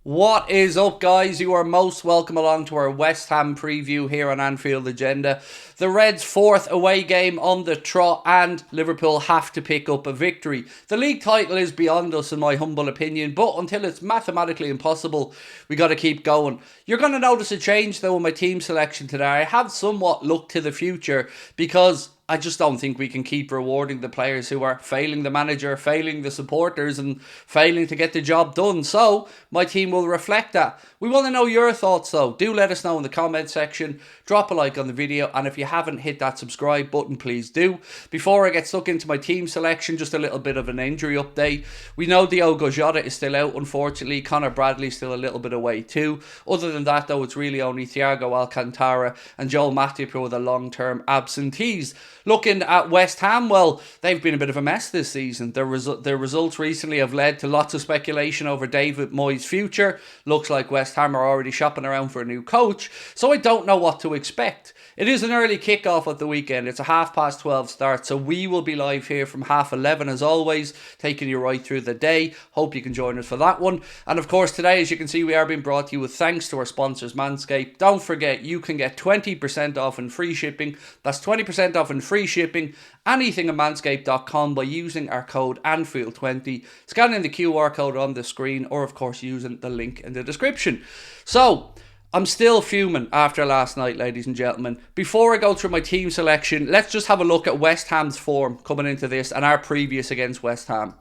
What is up, guys? You are most welcome along to our West Ham preview here on Anfield Agenda. The Reds' fourth away game on the trot, and Liverpool have to pick up a victory. The league title is beyond us, in my humble opinion, but until it's mathematically impossible, we got to keep going. You're going to notice a change, though, in my team selection today. I have somewhat looked to the future because I just don't think we can keep rewarding the players who are failing the manager, failing the supporters, and failing to get the job done. So, my team will reflect that. We want to know your thoughts, though. Do let us know in the comment section. Drop a like on the video, and if you haven't hit that subscribe button, please do. Before I get stuck into my team selection, just a little bit of an injury update. We know Diogo Jota is still out, unfortunately. Connor Bradley's still a little bit away too. Other than that, though, it's really only Thiago Alcantara and Joel Matip who are the long-term absentees. Looking at West Ham, well, they've been a bit of a mess this season. Their results recently have led to lots of speculation over David Moyes' future. Looks like West Ham are already shopping around for a new coach, so I don't know what to expect. It is an early kickoff at the weekend. It's a 12:30 start, so we will be live here from 11:30 as always, taking you right through the day. Hope you can join us for that one. And of course, today, as you can see, we are being brought to you with thanks to our sponsors, Manscaped. Don't forget, you can get 20% off and free shipping. That's 20% off and free shipping anything at manscaped.com by using our code Anfield20, scanning the QR code on the screen, or of course using the link in the description. So, I'm still fuming after last night, ladies and gentlemen. Before I go through my team selection, let's just have a look at West Ham's form coming into this and our previous against West Ham.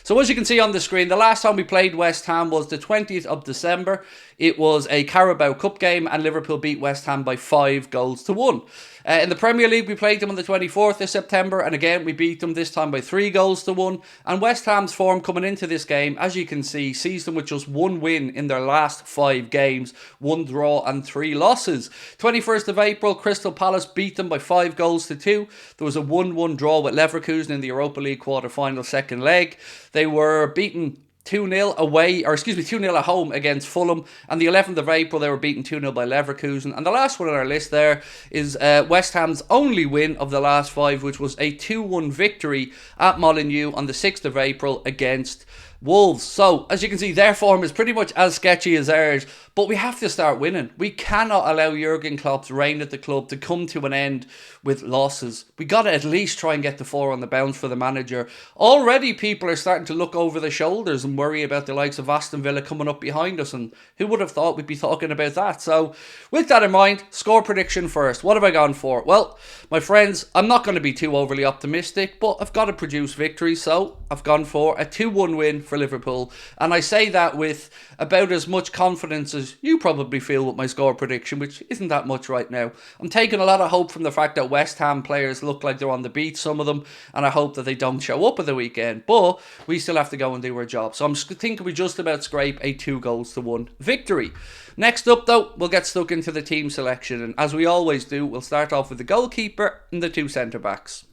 So as you can see on the screen, the last time we played West Ham was the 20th of December. It was a Carabao Cup game and Liverpool beat West Ham by 5-1. In the Premier League, we played them on the 24th of September, and again, we beat them this time by 3-1. And West Ham's form coming into this game, as you can see, sees them with just one win in their last 5 games, 1 draw and 3 losses. 21st of April, Crystal Palace beat them by 5-2. There was a 1-1 draw with Leverkusen in the Europa League quarter-final second leg. They were beaten 2-0 away, or excuse me, 2-0 at home against Fulham. And the 11th of April, they were beaten 2-0 by Leverkusen. And the last one on our list there is West Ham's only win of the last 5, which was a 2-1 victory at Molineux on the 6th of April against Wolves. So, as you can see, their form is pretty much as sketchy as ours, but we have to start winning. We cannot allow Jurgen Klopp's reign at the club to come to an end with losses. We got to at least try and get the 4 on the bounce for the manager. Already people are starting to look over their shoulders and worry about the likes of Aston Villa coming up behind us, and who would have thought we'd be talking about that? So, with that in mind, score prediction first. What have I gone for? Well, my friends, I'm not going to be too overly optimistic, but I've got to produce victory, so I've gone for a 2-1 win for Liverpool, and I say that with about as much confidence as you probably feel with my score prediction, which isn't that much right now. I'm taking a lot of hope from the fact that West Ham players look like they're on the beat, some of them, and I hope that they don't show up at the weekend, but we still have to go and do our job. So I'm thinking we just about scrape a 2-1 victory. Next up, though, we'll get stuck into the team selection, and as we always do, we'll start off with the goalkeeper and the 2 centre-backs.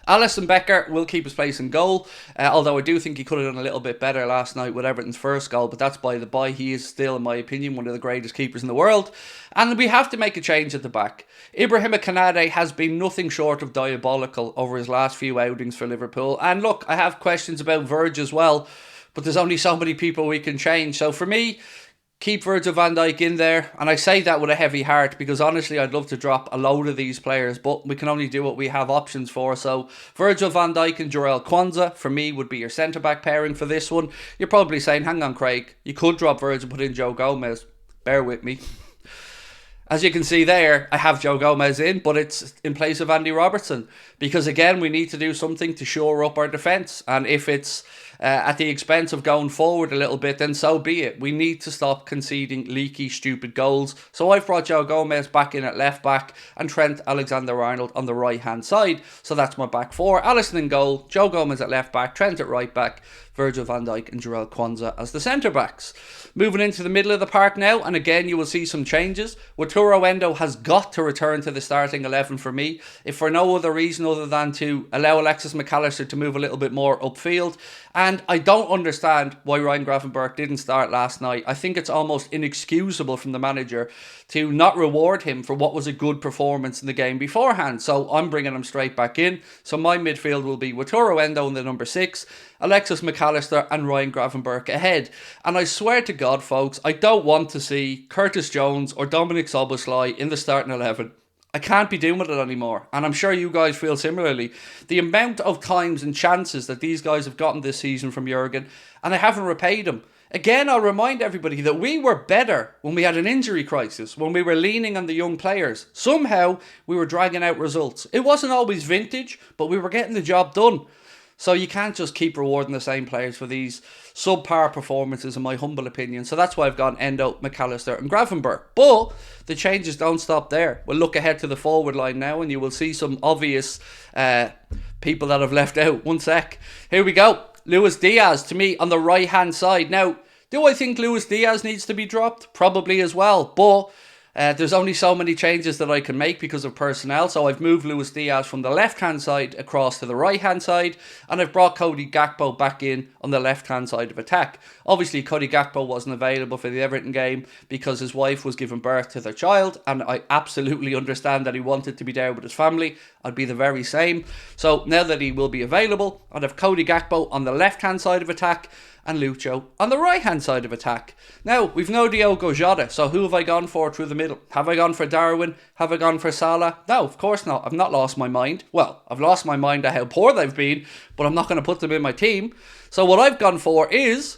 Alisson Becker will keep his place in goal, although I do think he could have done a little bit better last night with Everton's first goal, but that's by the by. He is still, in my opinion, one of the greatest keepers in the world. And we have to make a change at the back. Ibrahima Konate has been nothing short of diabolical over his last few outings for Liverpool. And look, I have questions about Verge as well, but there's only so many people we can change. So for me, keep Virgil van Dijk in there, and I say that with a heavy heart because honestly I'd love to drop a load of these players, but we can only do what we have options for. So Virgil van Dijk and Jarell Quansah for me would be your centre-back pairing for this one. You're probably saying, hang on Craig, you could drop Virgil and put in Joe Gomez. Bear with me. As you can see there, I have Joe Gomez in, but it's in place of Andy Robertson. Because again, we need to do something to shore up our defence. And if it's at the expense of going forward a little bit, then so be it. We need to stop conceding leaky, stupid goals. So I've brought Joe Gomez back in at left back and Trent Alexander-Arnold on the right hand side. So that's my back 4. Alisson in goal, Joe Gomez at left back, Trent at right back, Virgil van Dijk and Jarell Quansah as the centre backs. Moving into the middle of the park now, and again you will see some changes. Wataru Endo has got to return to the starting 11 for me, if for no other reason other than to allow Alexis McAllister to move a little bit more upfield. And I don't understand why Ryan Gravenberch didn't start last night. I think it's almost inexcusable from the manager to not reward him for what was a good performance in the game beforehand. So I'm bringing him straight back in. So my midfield will be Wataru Endo in the number 6, Alexis McAllister and Ryan Gravenberch ahead. And I swear to God, folks, I don't want to see Curtis Jones or Dominic Szoboszlai in the starting 11. I can't be dealing with it anymore. And I'm sure you guys feel similarly. The amount of times and chances that these guys have gotten this season from Jurgen, and they haven't repaid them. Again, I'll remind everybody that we were better when we had an injury crisis, when we were leaning on the young players. Somehow, we were dragging out results. It wasn't always vintage, but we were getting the job done. So you can't just keep rewarding the same players for these subpar performances, in my humble opinion. So that's why I've gone Endo, McAllister and Gravenberch. But the changes don't stop there. We'll look ahead to the forward line now and you will see some obvious people that have left out. One sec. Here we go. Luis Diaz, to me, on the right-hand side. Now, do I think Luis Diaz needs to be dropped? Probably as well. But there's only so many changes that I can make because of personnel. So I've moved Luis Diaz from the left-hand side across to the right-hand side. And I've brought Cody Gakpo back in on the left-hand side of attack. Obviously, Cody Gakpo wasn't available for the Everton game because his wife was giving birth to their child. And I absolutely understand that he wanted to be there with his family. I'd be the very same. So now that he will be available, I'd have Cody Gakpo on the left-hand side of attack and Lucho on the right-hand side of attack. Now, we've no Diogo Jota, so who have I gone for through the middle? Have I gone for Darwin? Have I gone for Salah? No, of course not. I've not lost my mind. Well, I've lost my mind at how poor they've been, but I'm not going to put them in my team. So what I've gone for is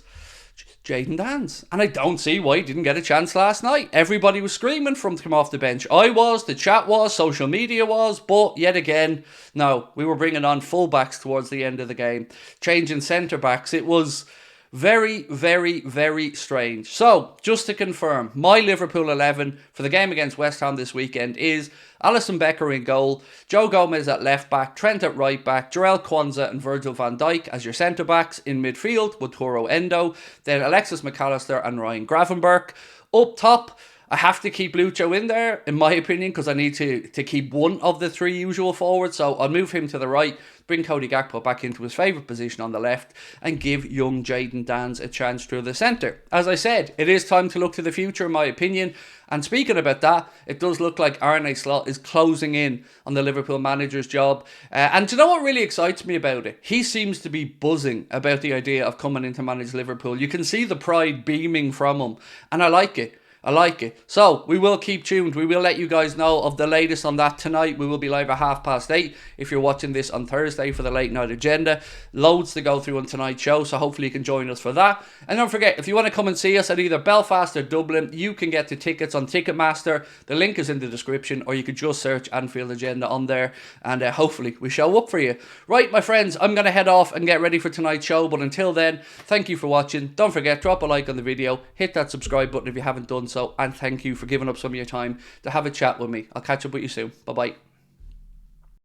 Jayden Danns. And I don't see why he didn't get a chance last night. Everybody was screaming for him to come off the bench. I was, the chat was, social media was, but yet again, no, we were bringing on full-backs towards the end of the game. Changing centre-backs. It was very, very, very strange. So, just to confirm, my Liverpool 11 for the game against West Ham this weekend is Alisson Becker in goal, Joe Gomez at left back, Trent at right back, Jarell Quansah and Virgil van Dijk as your centre backs. In midfield with Toro Endo, then Alexis McAllister and Ryan Gravenberch. Up top, I have to keep Lucho in there, in my opinion, because I need to keep one of the three usual forwards. So I'll move him to the right, bring Cody Gakpo back into his favourite position on the left, and give young Jayden Danns a chance through the centre. As I said, it is time to look to the future, in my opinion. And speaking about that, it does look like Arne Slot is closing in on the Liverpool manager's job. And do you know what really excites me about it? He seems to be buzzing about the idea of coming in to manage Liverpool. You can see the pride beaming from him, and I like it. I like it. So, we will keep tuned. We will let you guys know of the latest on that tonight. We will be live at 8:30 if you're watching this on Thursday for the late night agenda. Loads to go through on tonight's show, so hopefully you can join us for that. And don't forget, if you want to come and see us at either Belfast or Dublin, you can get the tickets on Ticketmaster. The link is in the description, or you could just search Anfield Agenda on there, and hopefully we show up for you. Right, my friends, I'm going to head off and get ready for tonight's show, but until then, thank you for watching. Don't forget, drop a like on the video, hit that subscribe button if you haven't done so, and thank you for giving up some of your time to have a chat with me. I'll catch up with you soon. Bye bye.